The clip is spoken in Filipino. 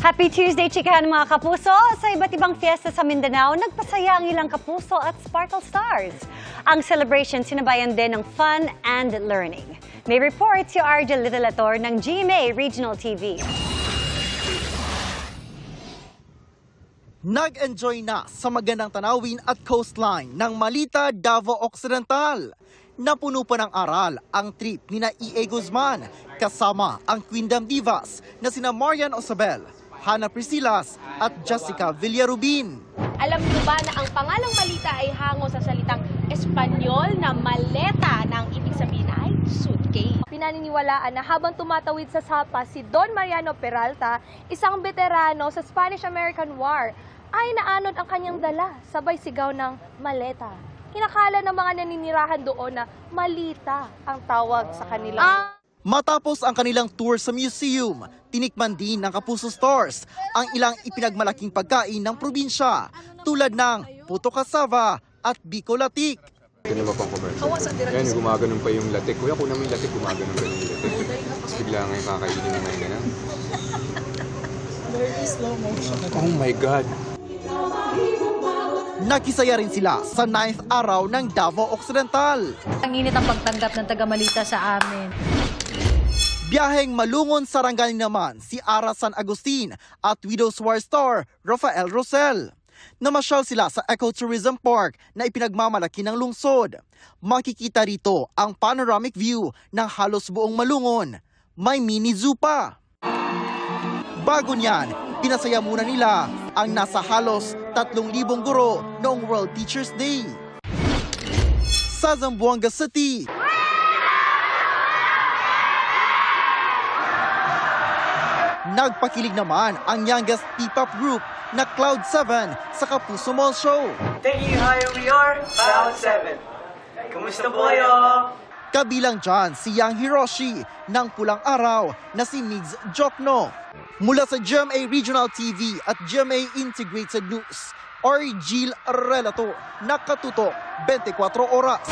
Happy Tuesday, chikahan mga kapuso! Sa iba't ibang fiesta sa Mindanao, nagpasaya ang ilang kapuso at Sparkle Stars. Ang celebration sinabayan din ng fun and learning. May report si Argel Literator ng GMA Regional TV. Nag-enjoy na sa magandang tanawin at coastline ng Malita, Davao Occidental. Napuno pa ng aral ang trip ni E.A. Guzman kasama ang Queendom Divas na sina Marian Osabel, Hannah Priscilas at Jessica Villarubin. Alam niyo ba na ang pangalang Malita ay hango sa salitang Espanyol na maleta na ang ibig sabihin ay suitcase? Pinaniniwalaan na habang tumatawid sa sapa si Don Mariano Peralta, isang veterano sa Spanish-American War, ay naanod ang kanyang dala sabay sigaw ng maleta. Kinakala ng mga naninirahan doon na Malita ang tawag sa kanila. Matapos ang kanilang tour sa museum, tinikman din ng Kapuso Stores ang ilang ipinagmalaking pagkain ng probinsya tulad ng puto kasava at biko latik. Ganun ba pang commercial? Yan, gumaganon pa yung latik. Kuya, kung namin latik, gumaganon pa yung latik. Tapos bigla ngayon kakainin ng mga ganun. Very slow motion. Oh my God! Nakisaya rin sila sa 9th araw ng Davao Occidental. Ang init ang pagtanggap ng taga-Malita sa amin. Biyaheng Malungon Sarangani naman si Ara San Agustin at Widows War star Rafael Rosel. Namasyal sila sa Ecotourism Park na ipinagmamalaki ng lungsod. Makikita rito ang panoramic view ng halos buong Malungon. May mini zoo pa. Bago niyan, pinasaya muna nila ang nasa halos 3,000 guro noong World Teachers Day. Sa Zamboanga City, nagpakilig naman ang youngest P-pop group na Cloud7 sa Kapuso Mall Show. Taking you higher we are, Cloud7. Kumusta po kayo? Kabilang dyan si Yang Hiroshi ng Pulang Araw na si Migs Jokno. Mula sa GMA Regional TV at GMA Integrated News, Argel Relator, nakatutok 24 oras.